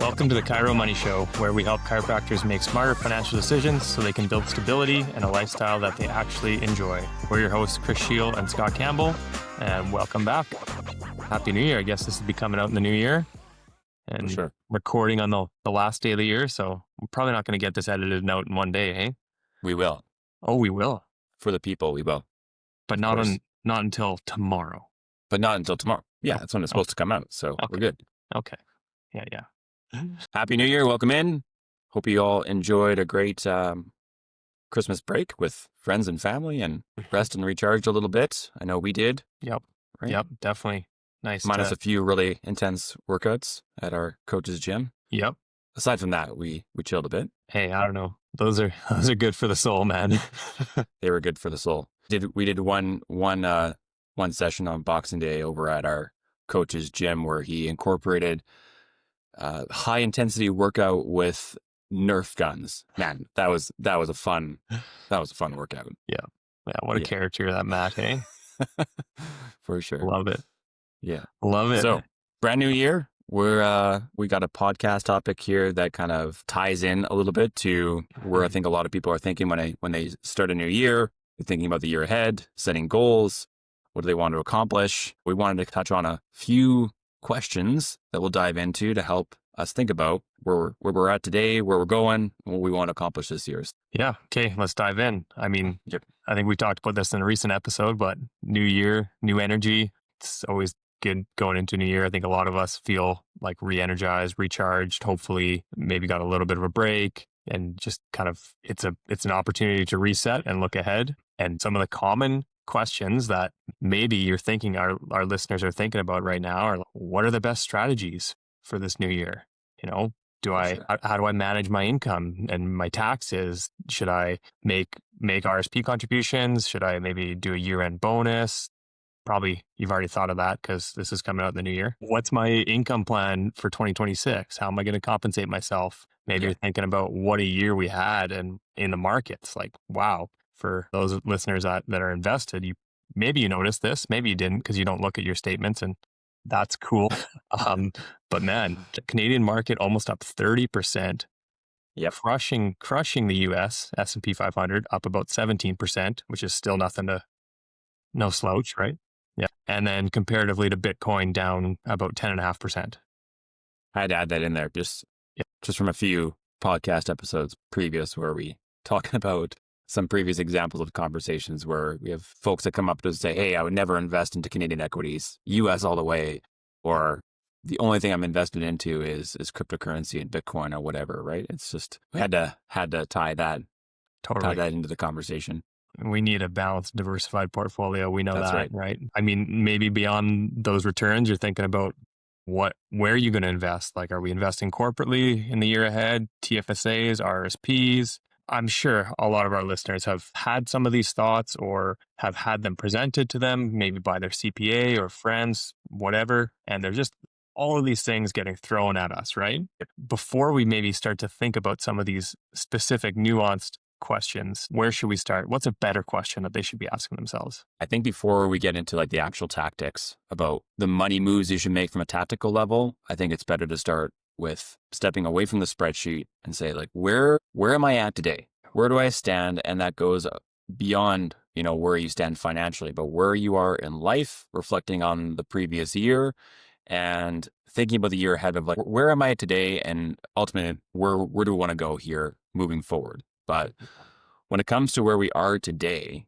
Welcome to the Chiro Money Show, where we help chiropractors make smarter financial decisions so they can build stability and a lifestyle that they actually enjoy. We're your hosts, Chris Shield and Scott Campbell, and welcome back. Happy New Year. I guess this will be coming out in the new year and For sure. recording on the last day of the year, so we're probably not going to get this edited out in one day, eh? We will. Oh, we will. For the people, we will. But not until tomorrow. But not until tomorrow. Yeah, that's when it's supposed to come out, so we're good. Okay. Yeah. Happy New Year. Welcome in. Hope you all enjoyed a great Christmas break with friends and family and rest and recharged a little bit. I know we did. Yep. Right? Yep, definitely. Nice. Minus a few really intense workouts at our coach's gym. Yep. Aside from that, we chilled a bit. Hey, I don't know. Those are good for the soul, man. They were good for the soul. We did one session on Boxing Day over at our coach's gym where he incorporated high intensity workout with Nerf guns. Man, that was a fun workout. Yeah. What a character that Matt, hey? For sure. Love it. Yeah. Love it. So, brand new year. We got a podcast topic here that kind of ties in a little bit to where I think a lot of people are thinking when they start a new year. They're thinking about the year ahead, setting goals. What do they want to accomplish? We wanted to touch on a few questions that we'll dive into to help us think about where we're at today, where we're going, and what we want to accomplish this year. Yeah. Okay. Let's dive in. I mean, I think we talked about this in a recent episode, but new year, new energy. It's always good going into new year. I think a lot of us feel like re-energized, recharged, hopefully maybe got a little bit of a break and just kind of, it's an opportunity to reset and look ahead. And some of the common questions that maybe you're thinking our listeners are thinking about right now are, what are the best strategies for this new year? You know, how do I manage my income and my taxes? Should I make RSP contributions? Should I maybe do a year-end bonus? Probably you've already thought of that because this is coming out in the new year. What's my income plan for 2026? How am I going to compensate myself? Maybe you're thinking about what a year we had and in the markets. Like, wow, for those listeners that are invested, maybe you noticed this, maybe you didn't because you don't look at your statements, and that's cool. But man, the Canadian market almost up 30%. Yep. Crushing the US S&P 500 up about 17%, which is still no slouch, right? Yeah. And then comparatively to Bitcoin down about 10.5%. I had to add that in there just from a few podcast episodes previous where we talking about some previous examples of conversations where we have folks that come up to us and say, hey, I would never invest into Canadian equities, US all the way, or the only thing I'm invested into is cryptocurrency and Bitcoin or whatever, right? It's just, we had to tie that into the conversation. We need a balanced, diversified portfolio. We know that, right? I mean, maybe beyond those returns, you're thinking about where are you going to invest? Like, are we investing corporately in the year ahead? TFSAs, RRSPs? I'm sure a lot of our listeners have had some of these thoughts or have had them presented to them, maybe by their CPA or friends, whatever. And they're just all of these things getting thrown at us, right? Before we maybe start to think about some of these specific nuanced questions, where should we start? What's a better question that they should be asking themselves? I think before we get into like the actual tactics about the money moves you should make from a tactical level, I think it's better to start with stepping away from the spreadsheet and say, like, where am I at today? Where do I stand? And that goes beyond, where you stand financially, but where you are in life, reflecting on the previous year and thinking about the year ahead of like, where am I today? And ultimately, where do we want to go here moving forward? But when it comes to where we are today,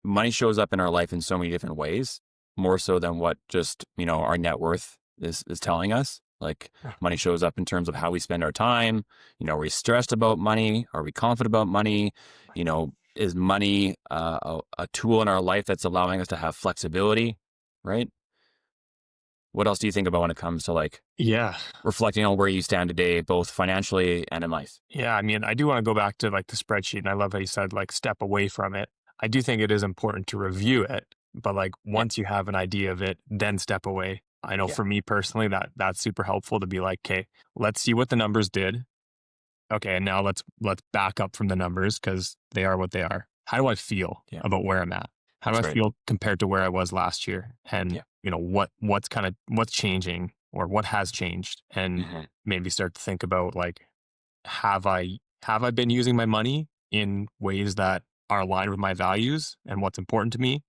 money shows up in our life in so many different ways, more so than what just, our net worth is telling us. Like, money shows up in terms of how we spend our time. Are we stressed about money? Are we confident about money? Is money a tool in our life that's allowing us to have flexibility, right? What else do you think about when it comes to reflecting on where you stand today, both financially and in life? Yeah. I mean, I do want to go back to like the spreadsheet, and I love how you said like step away from it. I do think it is important to review it, but like once you have an idea of it, then step away. I know for me personally, that's super helpful to be like, okay, let's see what the numbers did. Okay. And now let's back up from the numbers because they are what they are. How do I feel about where I'm at? How do I feel compared to where I was last year? And what's changing or what has changed, and Mhm. maybe start to think about like, have I been using my money in ways that are aligned with my values and what's important to me?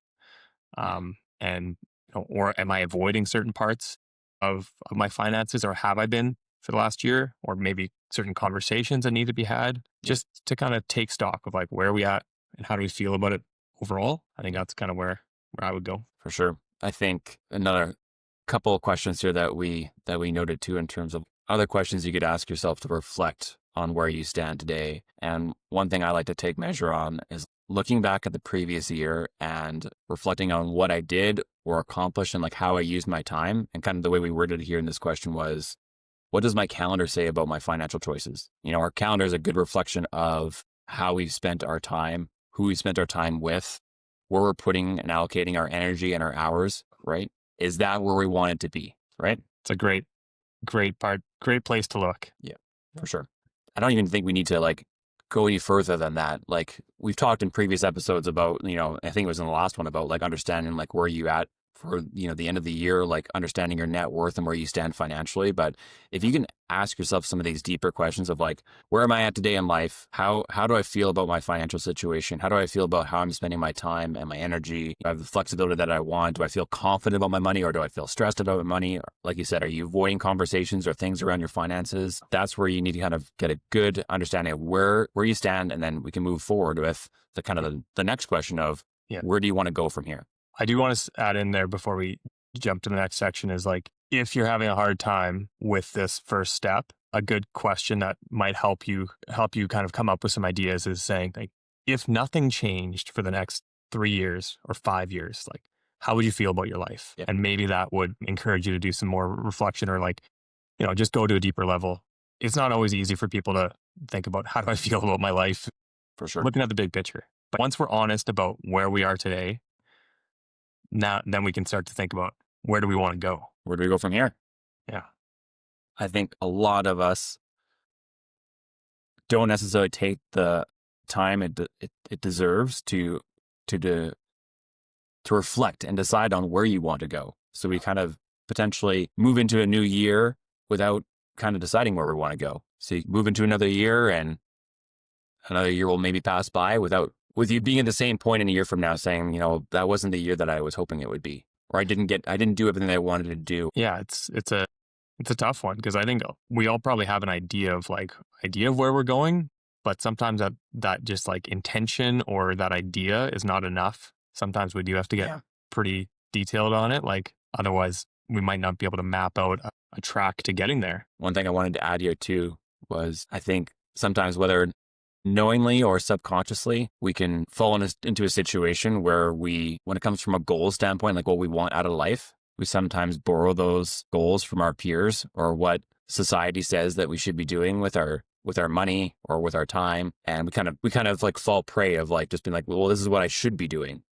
Mhm. And or am I avoiding certain parts of my finances, or have I been for the last year, or maybe certain conversations that need to be had, Yeah. just to kind of take stock of like where are we at and how do we feel about it overall. I think Yeah. that's kind of where I would go. For sure. I think another couple of questions here that we noted too in terms of other questions you could ask yourself to reflect on where you stand today. And one thing I like to take measure on is looking back at the previous year and reflecting on what I did or accomplished and like how I used my time. And kind of the way we worded it here in this question was, what does my calendar say about my financial choices? Our calendar is a good reflection of how we've spent our time, who we spent our time with, where we're putting and allocating our energy and our hours, right? Is that where we want it to be, right? It's a great place to look. Yeah, for sure. I don't even think we need to like go any further than that. Like we've talked in previous episodes about, I think it was in the last one about like understanding like where you at for, the end of the year, like understanding your net worth and where you stand financially. But if you can ask yourself some of these deeper questions of like, where am I at today in life? How do I feel about my financial situation? How do I feel about how I'm spending my time and my energy? Do I have the flexibility that I want? Do I feel confident about my money, or do I feel stressed about my money? Or, like you said, are you avoiding conversations or things around your finances? That's where you need to kind of get a good understanding of where you stand, and then we can move forward with the kind of the next question of Yeah. where do you want to go from here? I do want to add in there before we jump to the next section is like, if you're having a hard time with this first step, a good question that might help you kind of come up with some ideas is saying like, if nothing changed for the next 3 years or 5 years, like how would you feel about your life? Yeah. And maybe that would encourage you to do some more reflection, or like, just go to a deeper level. It's not always easy for people to think about how do I feel about my life, For sure. looking at the big picture. But once we're honest about where we are today, then we can start to think about where do we want to go. Where do we go from here? Yeah. I think a lot of us don't necessarily take the time it deserves to reflect and decide on where you want to go. So we kind of potentially move into a new year without kind of deciding where we want to go. So you move into another year, and another year will maybe pass by with you being at the same point in a year from now saying, that wasn't the year that I was hoping it would be, or I didn't do everything that I wanted to do. Yeah. It's a tough one, because I think we all probably have an idea of where we're going, but sometimes that just like intention or that idea is not enough. Sometimes we do have to get pretty detailed on it. Like otherwise we might not be able to map out a track to getting there. One thing I wanted to add here too was I think sometimes, whether knowingly or subconsciously, we can fall into a situation where when it comes from a goal standpoint, like what we want out of life, we sometimes borrow those goals from our peers or what society says that we should be doing with our money or with our time. And we kind of like fall prey of like just being like, well, this is what I should be doing,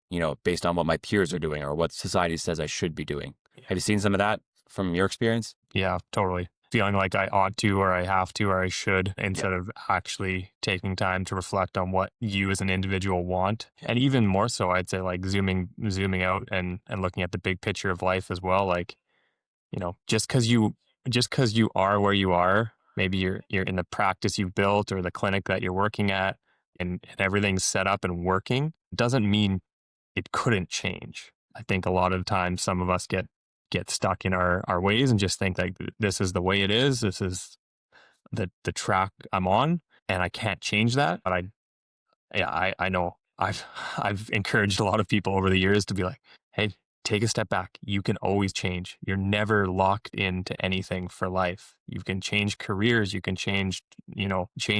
based on what my peers are doing or what society says I should be doing. Have you seen some of that from your experience? Yeah, totally. Feeling like I ought to, or I have to, or I should, instead of actually taking time to reflect on what you as an individual want. And even more so, I'd say like zooming out and looking at the big picture of life as well. Like, just because you are where you are, maybe you're in the practice you've built or the clinic that you're working at, and everything's set up and working, doesn't mean it couldn't change. I think a lot of times some of us get stuck in our ways and just think like, this is the way it is. This is the track I'm on, and I can't change that. But I know I've encouraged a lot of people over the years to be like, hey, take a step back. You can always change. You're never locked into anything for life. You can change careers. You can change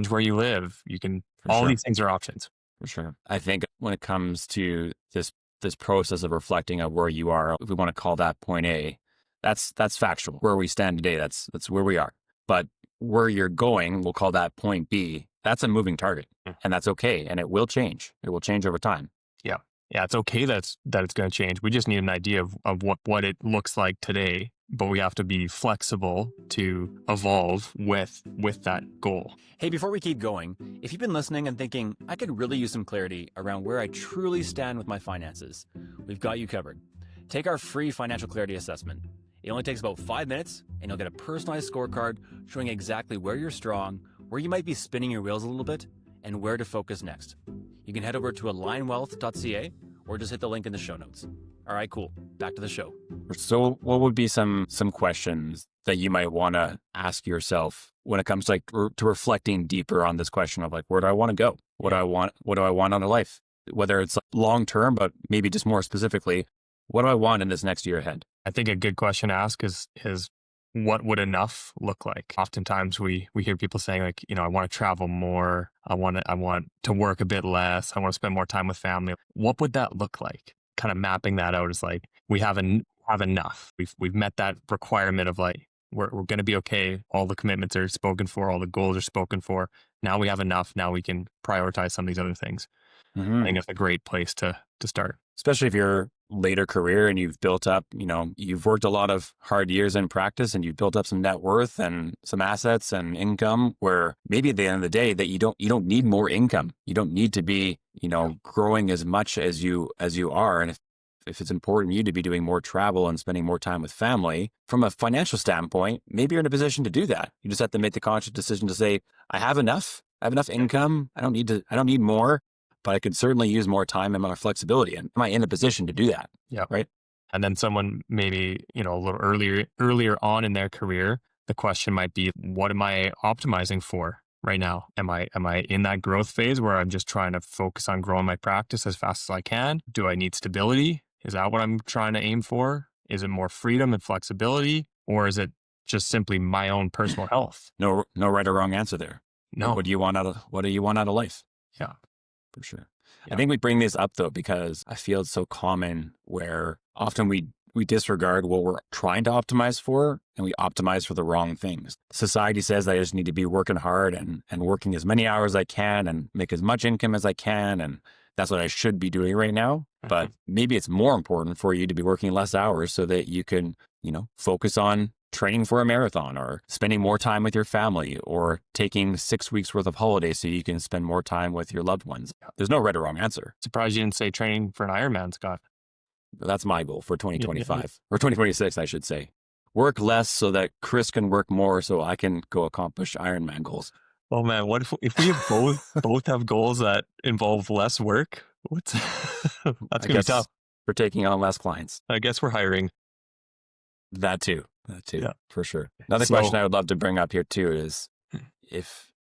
where you live. You can, all these things are options. For sure. I think when it comes to this process of reflecting on where you are, if we want to call that point A, that's factual. Where we stand today, that's where we are. But where you're going, we'll call that point B. That's a moving target, and that's okay. And it will change. It will change over time. Yeah. Yeah. It's okay that it's going to change. We just need an idea of what it looks like today, but we have to be flexible to evolve with that goal. Hey, before we keep going, if you've been listening and thinking, I could really use some clarity around where I truly stand with my finances, we've got you covered. Take our free financial clarity assessment. It only takes about 5 minutes, and you'll get a personalized scorecard showing exactly where you're strong, where you might be spinning your wheels a little bit, and where to focus next. You can head over to alignwealth.ca or just hit the link in the show notes. All right, cool. Back to the show. So what would be some questions that you might want to ask yourself when it comes to to reflecting deeper on this question of where do I want to go? What do I want out of life? Whether it's long term, but maybe just more specifically, what do I want in this next year ahead? I think a good question to ask is what would enough look like? Oftentimes we hear people saying I want to travel more. I want to work a bit less. I want to spend more time with family. What would that look like? Kind of mapping that out is we have enough. We've met that requirement of we're going to be okay. All the commitments are spoken for. All the goals are spoken for. Now we have enough. Now we can prioritize some of these other things. I think it's a great place to start. Especially if you're later career and you've built up, you've worked a lot of hard years in practice and you've built up some net worth and some assets and income where maybe at the end of the day that you don't need more income. You don't need to be, growing as much as you are. And if it's important to you to be doing more travel and spending more time with family, from a financial standpoint, maybe you're in a position to do that. You just have to make the conscious decision to say, I have enough income. I don't need more. But I could certainly use more time and more flexibility. And am I in a position to do that? Yeah. Right. And then someone maybe, a little earlier on in their career, the question might be, what am I optimizing for right now? Am I in that growth phase where I'm just trying to focus on growing my practice as fast as I can? Do I need stability? Is that what I'm trying to aim for? Is it more freedom and flexibility? Or is it just simply my own personal health? No right or wrong answer there. No. What do you want out of life? Yeah. For sure. Yeah. I think we bring this up though, because I feel it's so common where often we disregard what we're trying to optimize for and we optimize for the wrong things. Society says that I just need to be working hard and working as many hours as I can and make as much income as I can. And that's what I should be doing right now. But maybe it's more important for you to be working less hours so that you can, focus on training for a marathon or spending more time with your family or taking 6 weeks worth of holidays so you can spend more time with your loved ones. There's no right or wrong answer. Surprised you didn't say training for an Ironman, Scott. That's my goal for 2025 or 2026, I should say. Work less so that Chris can work more so I can go accomplish Ironman goals. Oh man, what if we have both have goals that involve less work? That's gonna be tough. We're taking on less clients. I guess we're hiring. That too, Yeah. for sure. Another question I would love to bring up here too is if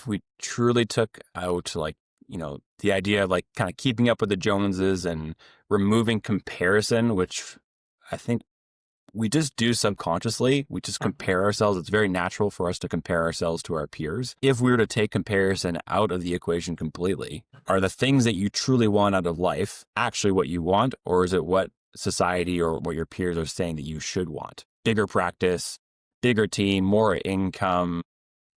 we truly took out the idea of kind of keeping up with the Joneses and removing comparison, which I think we just do subconsciously. We just compare ourselves. It's very natural for us to compare ourselves to our peers. If we were to take comparison out of the equation completely, are the things that you truly want out of life actually what you want, or is it what society or what your peers are saying that you should want? Bigger practice, bigger team, more income,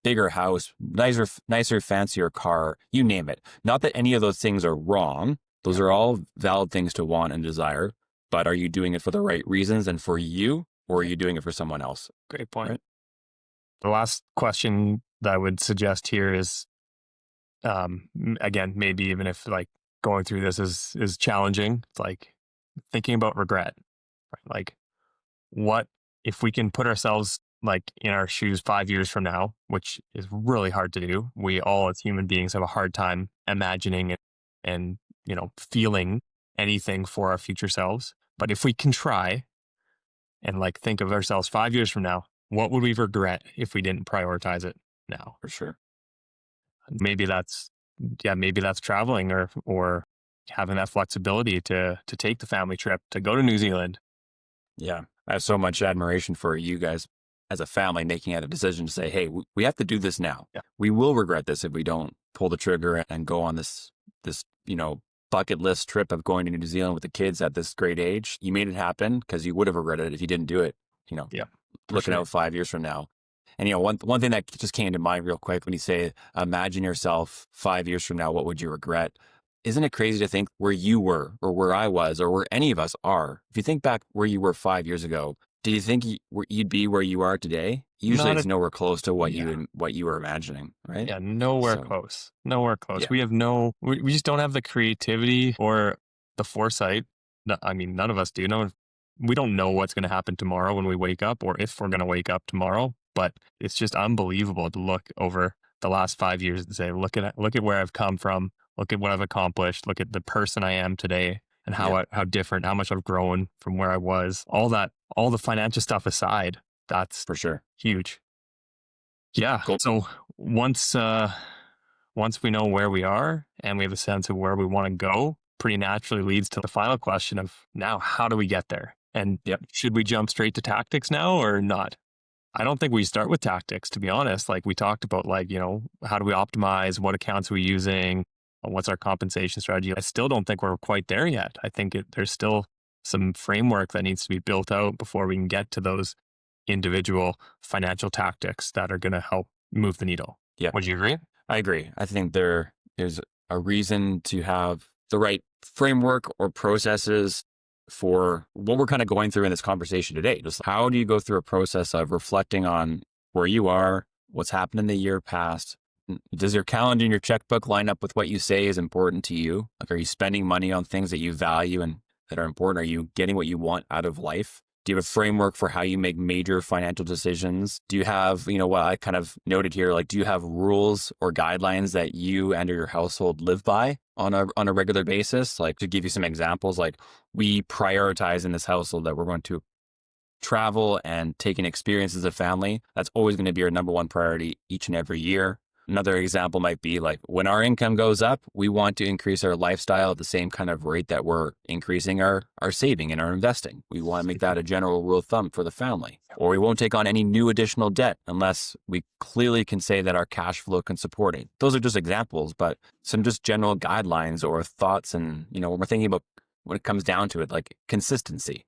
bigger house, nicer, fancier car, you name it. Not that any of those things are wrong. Those are all valid things to want and desire, but are you doing it for the right reasons and for you, or are you doing it for someone else? Great point. Right? The last question that I would suggest here is, again, maybe even if going through this is challenging, it's thinking about regret, right? What if we can put ourselves in our shoes 5 years from now, which is really hard to do. We all as human beings have a hard time imagining and feeling anything for our future selves. But if we can try and think of ourselves 5 years from now, what would we regret if we didn't prioritize it now? For sure. Maybe that's traveling or having that flexibility to take the family trip, to go to New Zealand. Yeah. I have so much admiration for you guys as a family making a decision to say, hey, we have to do this now. Yeah. We will regret this if we don't pull the trigger and go on this bucket list trip of going to New Zealand with the kids at this great age. You made it happen because you would have regretted it if you didn't do it, looking out 5 years from now. And, one thing that just came to mind real quick when you say, imagine yourself 5 years from now, what would you regret? Isn't it crazy to think where you were or where I was or where any of us are? If you think back where you were 5 years ago, do you think you'd be where you are today? Usually it's nowhere close to what you were imagining, right? Yeah, nowhere close. Nowhere close. Yeah. We have we just don't have the creativity or the foresight. I mean, none of us do. we don't know what's going to happen tomorrow when we wake up or if we're going to wake up tomorrow, but it's just unbelievable to look over the last 5 years and say, look at where I've come from, look at what I've accomplished, look at the person I am today and Yeah, how different, how much I've grown from where I was. All that, all the financial stuff aside, that's for sure. huge. Yeah. Cool. So once we know where we are and we have a sense of where we want to go, pretty naturally leads to the final question of now, how do we get there? And Yep. should we jump straight to tactics now or not? I don't think we start with tactics, to be honest. Like we talked about, like, how do we optimize? What accounts are we using? What's our compensation strategy? I still don't think we're quite there yet. I think there's still some framework that needs to be built out before we can get to those individual financial tactics that are going to help move the needle. Yeah. Would you agree? I agree. I think there is a reason to have the right framework or processes for what we're kind of going through in this conversation today. Just how do you go through a process of reflecting on where you are, what's happened in the year past? Does your calendar and your checkbook line up with what you say is important to you? Like, are you spending money on things that you value and that are important? Are you getting what you want out of life? Do you have a framework for how you make major financial decisions? Do you have, what I kind of noted here, like, do you have rules or guidelines that you and or your household live by on a regular basis? Like, to give you some examples, like, we prioritize in this household that we're going to travel and take an experience as a family. That's always going to be our number one priority each and every year. Another example might be like when our income goes up, we want to increase our lifestyle at the same kind of rate that we're increasing our saving and our investing. We want to make that a general rule of thumb for the family. Or we won't take on any new additional debt unless we clearly can say that our cash flow can support it. Those are just examples, but some just general guidelines or thoughts. And, when we're thinking about when it comes down to it, like consistency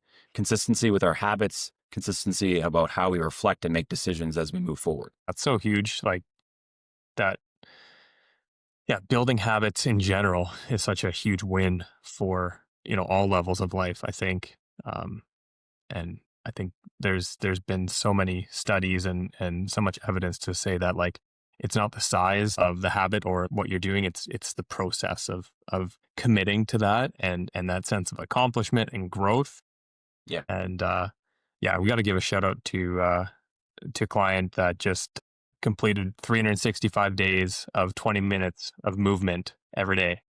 with our habits, consistency about how we reflect and make decisions as we move forward. That's so huge. Like, that, yeah, building habits in general is such a huge win for, all levels of life, I think. And I think there's been so many studies and so much evidence to say that, like, it's not the size of the habit or what you're doing. It's the process of committing to that and that sense of accomplishment and growth. Yeah. And yeah, we got to give a shout out to a client that just completed 365 days of 20 minutes of movement every day.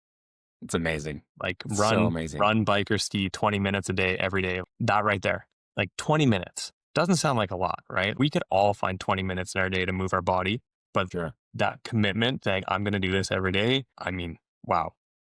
It's amazing. Like So amazing. run, bike or ski 20 minutes a day, every day. That right there, like 20 minutes doesn't sound like a lot, right? We could all find 20 minutes in our day to move our body, but Sure. that commitment saying, I'm going to do this every day. I mean, wow,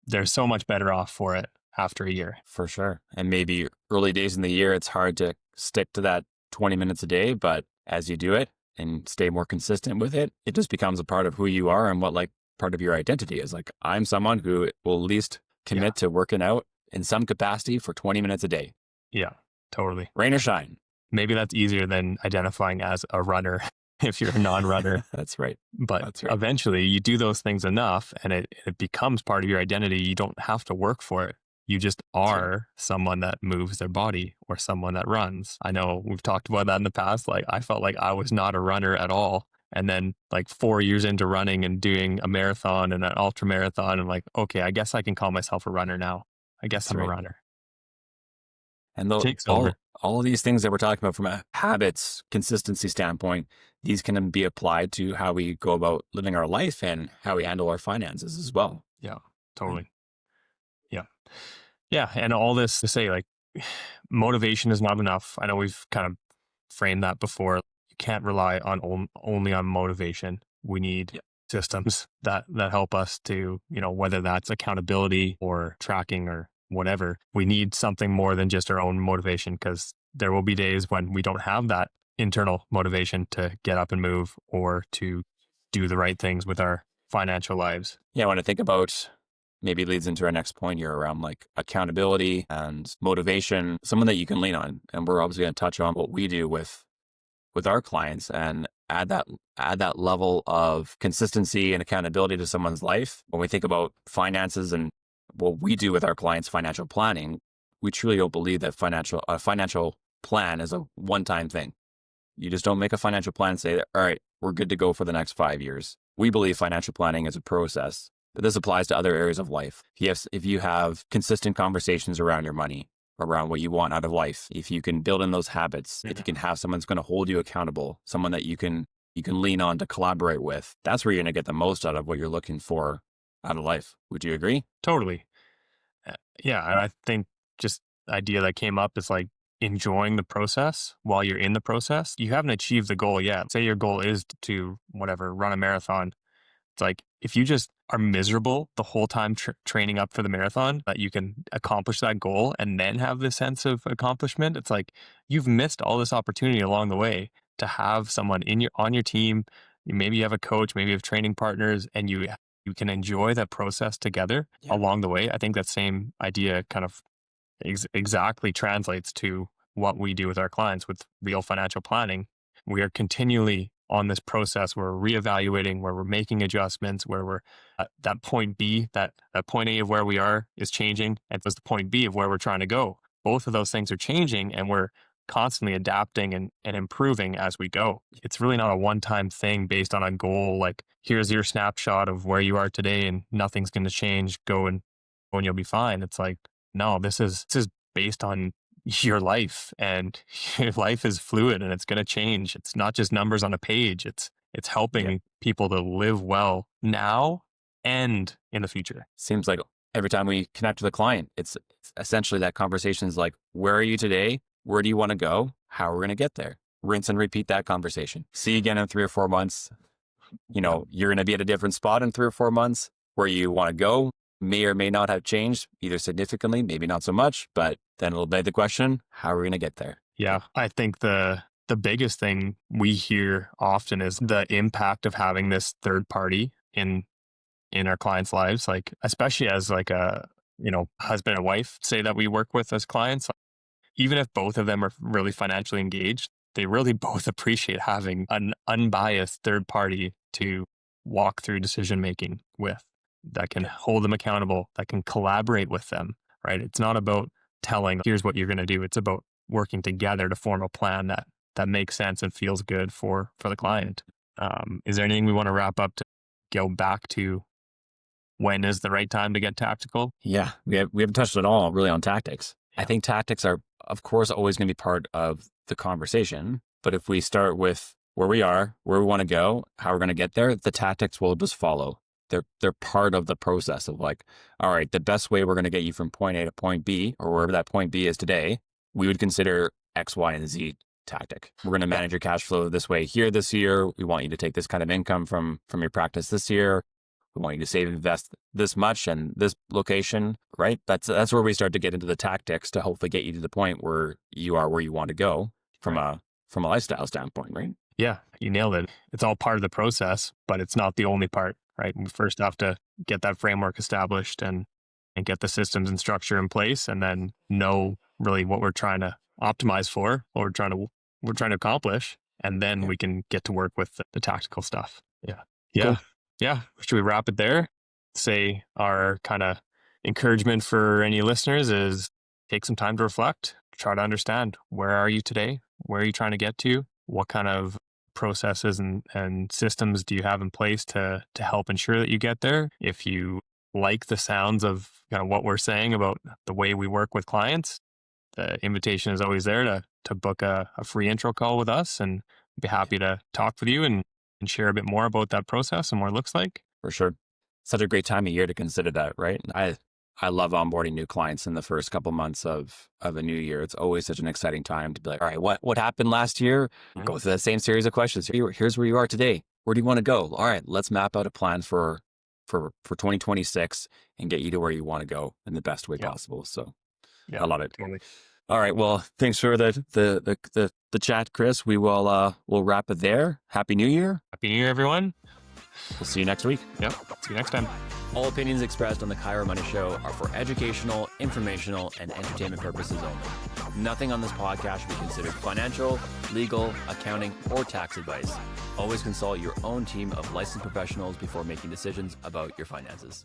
they're so much better off for it after a year. For sure. And maybe early days in the year, it's hard to stick to that 20 minutes a day, but as you do it and stay more consistent with it, it just becomes a part of who you are and what like part of your identity is. Like, I'm someone who will at least commit to working out in some capacity for 20 minutes a day. Yeah, totally. Rain or shine. Maybe that's easier than identifying as a runner if you're a non-runner. That's right. But That's right. eventually you do those things enough and it becomes part of your identity. You don't have to work for it. You just are someone that moves their body or someone that runs. I know we've talked about that in the past. Like, I felt like I was not a runner at all. And then like 4 years into running and doing a marathon and an ultra marathon, I'm like, okay, I guess I can call myself a runner now. I guess That's I'm right. a runner. And Takes over. all of these things that we're talking about from a habits consistency standpoint, these can be applied to how we go about living our life and how we handle our finances as well. Yeah, totally. Yeah. Yeah. And all this to say, like, motivation is not enough. I know we've kind of framed that before. You can't rely on only on motivation. We need systems that help us to, whether that's accountability or tracking or whatever. We need something more than just our own motivation, because there will be days when we don't have that internal motivation to get up and move or to do the right things with our financial lives. Yeah, when I think about, maybe leads into our next point here around like accountability and motivation, someone that you can lean on. And we're obviously going to touch on what we do with our clients and add that level of consistency and accountability to someone's life. When we think about finances and what we do with our clients' financial planning, we truly don't believe that a financial plan is a one-time thing. You just don't make a financial plan and say, all right, we're good to go for the next 5 years. We believe financial planning is a process, but this applies to other areas of life. If you have consistent conversations around your money, around what you want out of life, if you can build in those habits, if you can have someone that's going to hold you accountable, someone that you can lean on to collaborate with, that's where you're going to get the most out of what you're looking for out of life. Would you agree? Totally. Yeah. And I think just the idea that came up is like enjoying the process while you're in the process. You haven't achieved the goal yet. Say your goal is to whatever, run a marathon. It's like if you just are miserable the whole time training up for the marathon, that you can accomplish that goal and then have this sense of accomplishment. It's like you've missed all this opportunity along the way to have someone on your team. Maybe you have a coach, maybe you have training partners, and you can enjoy that process together along the way. I think that same idea kind of exactly translates to what we do with our clients with real financial planning. We are continually on this process where we're reevaluating, where we're making adjustments, where we're that point B, that point A of where we are is changing, and it's the point B of where we're trying to go. Both of those things are changing, and we're constantly adapting and improving as we go. It's really not a one-time thing based on a goal, like here's your snapshot of where you are today and nothing's going to change, go and you'll be fine. It's like, no, this is based on your life, and your life is fluid and it's going to change. It's not just numbers on a page. It's helping people to live well now and in the future. Seems like every time we connect with a client, it's essentially that conversation is like, where are you today? Where do you want to go? How are we going to get there? Rinse and repeat that conversation. See you again in 3 or 4 months. You're going to be at a different spot in 3 or 4 months. Where you want to go may or may not have changed, either significantly, maybe not so much, but then it'll beg the question, how are we going to get there? Yeah, I think the biggest thing we hear often is the impact of having this third party in our clients' lives, like especially as like a husband and wife, say, that we work with as clients. Even if both of them are really financially engaged, they really both appreciate having an unbiased third party to walk through decision making with, that can hold them accountable, that can collaborate with them, right? It's not about telling, here's what you're going to do. It's about working together to form a plan that makes sense and feels good for the client. Is there anything we want to wrap up to go back to? When is the right time to get tactical? Yeah, we haven't touched at all really on tactics. I think tactics are, of course, always going to be part of the conversation. But if we start with where we are, where we want to go, how we're going to get there, the tactics will just follow. They're part of the process of like, all right, the best way we're going to get you from point A to point B, or wherever that point B is today, we would consider X, Y, and Z tactic. We're going to manage your cash flow this way here this year. We want you to take this kind of income from your practice this year. We want you to save and invest this much and this location, right? That's where we start to get into the tactics to hopefully get you to the point where you are where you want to go from a lifestyle standpoint, right? Yeah, you nailed it. It's all part of the process, but it's not the only part, right? We first have to get that framework established and get the systems and structure in place, and then know really what we're trying to optimize for, what we're trying to accomplish, and then we can get to work with the tactical stuff. Yeah. Cool. Yeah. Should we wrap it there? Say our kind of encouragement for any listeners is take some time to reflect, try to understand, where are you today? Where are you trying to get to? What kind of processes and systems do you have in place to help ensure that you get there? If you like the sounds of kind of what we're saying about the way we work with clients, the invitation is always there to book a free intro call with us, and be happy to talk with you and share a bit more about that process and what it looks like. For sure. Such a great time of year to consider that, right? I love onboarding new clients in the first couple months of a new year. It's always such an exciting time to be like, all right, what happened last year? Go through that same series of questions. Here's where you are today. Where do you want to go? All right, let's map out a plan for 2026 and get you to where you want to go in the best way possible. So I love it. Totally. All right. Well, thanks for the chat, Chris. We'll wrap it there. Happy New Year. Happy New Year, everyone. We'll see you next week. Yep. See you next time. All opinions expressed on the Chiro Money Show are for educational, informational, and entertainment purposes only. Nothing on this podcast should be considered financial, legal, accounting, or tax advice. Always consult your own team of licensed professionals before making decisions about your finances.